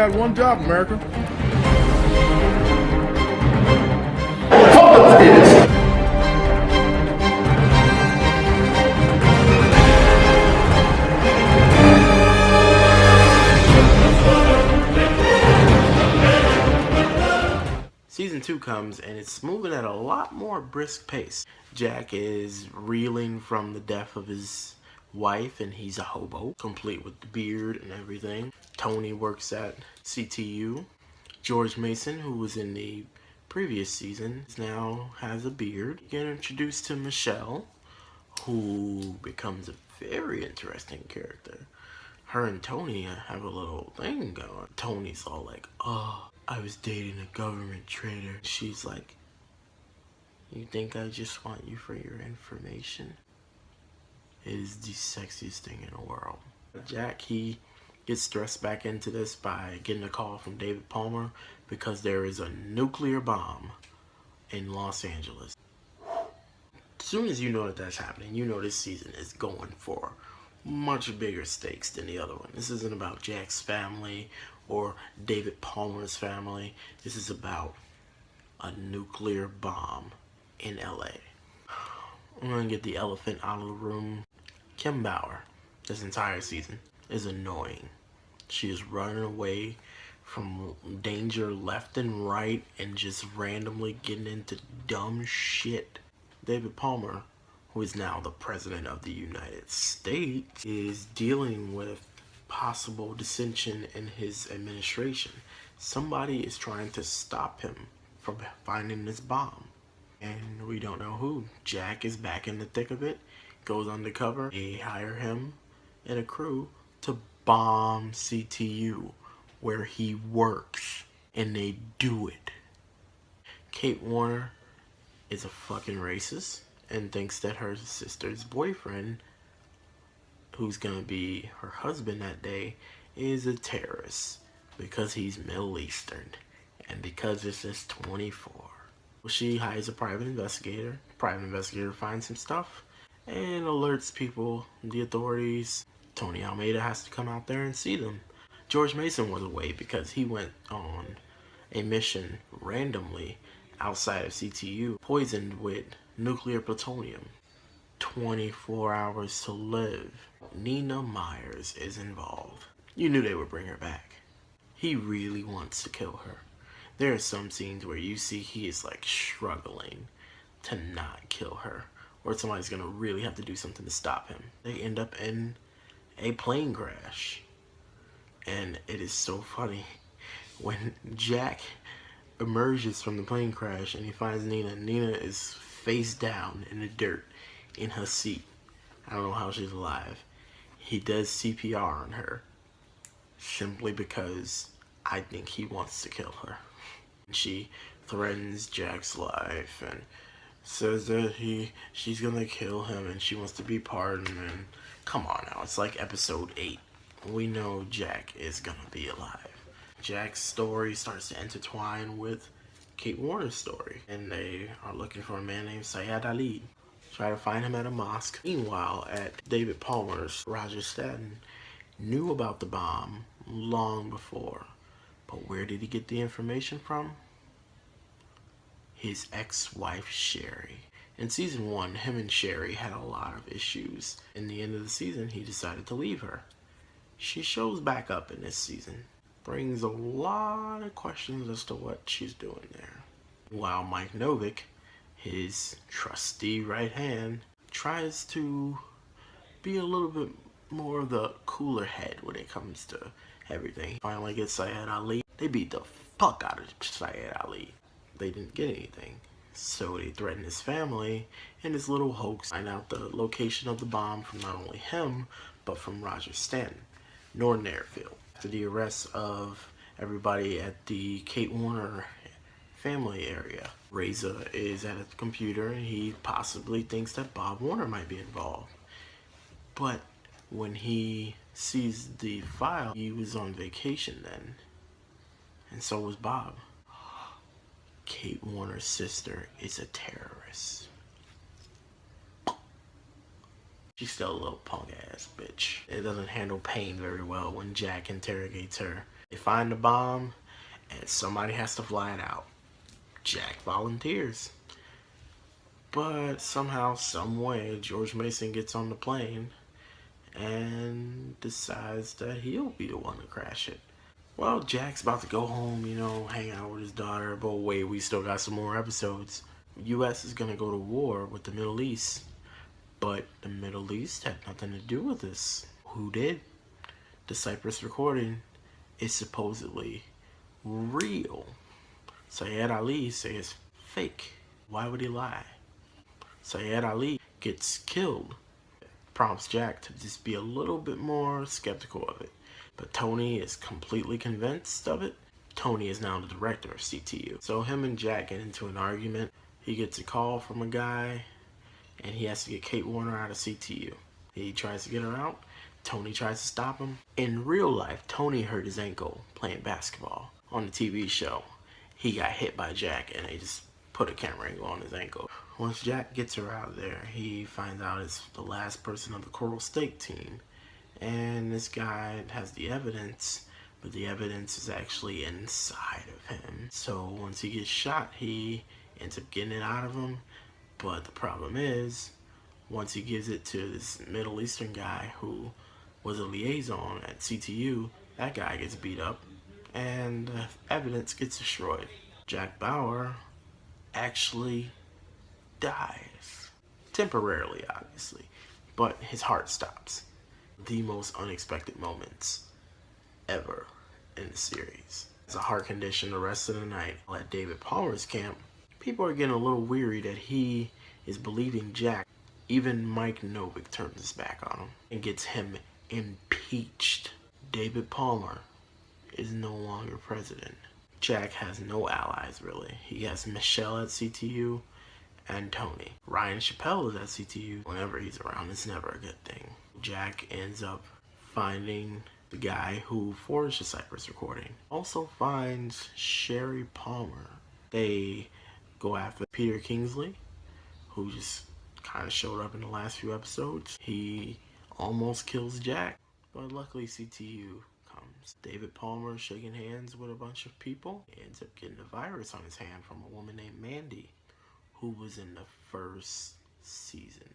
had one job, America. Season 2 comes and it's moving at a lot more brisk pace. Jack is reeling from the death of his wife and he's a hobo, complete with the beard and everything. Tony works at CTU. George Mason, who was in the previous season, now has a beard. You get introduced to Michelle, who becomes a very interesting character. Her and Tony have a little thing going. Tony's all like, oh, I was dating a government traitor. She's like, you think I just want you for your information? It is the sexiest thing in the world. Jack, he gets thrust back into this by getting a call from David Palmer because there is a nuclear bomb in Los Angeles. As soon as you know that that's happening, you know this season is going for much bigger stakes than the other one. This isn't about Jack's family or David Palmer's family. This is about a nuclear bomb in LA. I'm gonna get the elephant out of the room. Kim Bauer, this entire season, is annoying. She is running away from danger left and right and just randomly getting into dumb shit. David Palmer, who is now the President of the United States, is dealing with possible dissension in his administration. Somebody is trying to stop him from finding this bomb, and we don't know who. Jack is back in the thick of it, goes undercover. They hire him and a crew to bomb CTU, where he works, and they do it. Kate Warner is a fucking racist and thinks that her sister's boyfriend, who's gonna be her husband that day, is a terrorist because he's Middle Eastern and because this is 24. She hires a private investigator. Private investigator finds some stuff and alerts people, the authorities. Tony Almeida has to come out there and see them. George Mason was away because he went on a mission randomly outside of CTU, poisoned with nuclear plutonium. 24 hours to live. Nina Myers is involved. You knew they would bring her back. He really wants to kill her. There are some scenes where you see he is like struggling to not kill her, or somebody's gonna really have to do something to stop him. They end up in a plane crash, and it is so funny when Jack emerges from the plane crash and he finds Nina. Nina is face down in the dirt in her seat. I don't know how she's alive. He does CPR on her simply because I think he wants to kill her. She threatens Jack's life and says that she's gonna kill him and she wants to be pardoned. And come on now, it's like episode 8. We know Jack is gonna be alive. Jack's story starts to intertwine with Kate Warner's story, and they are looking for a man named Syed Ali. Try to find him at a mosque. Meanwhile, at David Palmer's, Roger Staten knew about the bomb long before. But where did he get the information from? His ex-wife, Sherry. In season 1, him and Sherry had a lot of issues. In the end of the season, he decided to leave her. She shows back up in this season. Brings a lot of questions as to what she's doing there. While Mike Novick, his trusty right hand, tries to be a little bit more of the cooler head when it comes to everything. Finally gets Syed Ali. They beat the fuck out of Syed Ali. They didn't get anything. So they threaten his family and his little hoax. Find out the location of the bomb from not only him, but from Roger Staten, Northern Airfield. After the arrest of everybody at the Kate Warner family area, Reza is at a computer and he possibly thinks that Bob Warner might be involved. But when he sees the file, he was on vacation then. And so was Bob. Kate Warner's sister is a terrorist. She's still a little punk ass bitch. It doesn't handle pain very well when Jack interrogates her. It find the bomb, and somebody has to fly it out. Jack volunteers. But somehow, some way, George Mason gets on the plane and decides that he'll be the one to crash it. Well, Jack's about to go home, hang out with his daughter, but wait, we still got some more episodes. U.S. is gonna go to war with the Middle East, but the Middle East had nothing to do with this. Who did? The Cyprus recording is supposedly real. Syed Ali says it's fake. Why would he lie? Syed Ali gets killed. Prompts Jack to just be a little bit more skeptical of it. But Tony is completely convinced of it. Tony is now the director of CTU. So him and Jack get into an argument. He gets a call from a guy, and he has to get Kate Warner out of CTU. He tries to get her out. Tony tries to stop him. In real life, Tony hurt his ankle playing basketball. On the TV show, he got hit by Jack, and they just put a camera angle on his ankle. Once Jack gets her out of there, he finds out it's the last person of the Coral Stake team. And this guy has the evidence, but the evidence is actually inside of him. So once he gets shot, he ends up getting it out of him. But the problem is, once he gives it to this Middle Eastern guy who was a liaison at CTU, that guy gets beat up and the evidence gets destroyed. Jack Bauer actually dies. Temporarily, obviously, but his heart stops. The most unexpected moments ever in the series. It's a heart condition the rest of the night. At David Palmer's camp, people are getting a little weary that he is believing Jack. Even Mike Novick turns his back on him and gets him impeached. David Palmer is no longer president. Jack has no allies, really. He has Michelle at CTU and Tony. Ryan Chappelle is at CTU. Whenever he's around, it's never a good thing. Jack ends up finding the guy who forged the Cypress recording. Also finds Sherry Palmer. They go after Peter Kingsley, who just kind of showed up in the last few episodes. He almost kills Jack, but luckily CTU comes. David Palmer shaking hands with a bunch of people. He ends up getting a virus on his hand from a woman named Mandy, who was in the first season.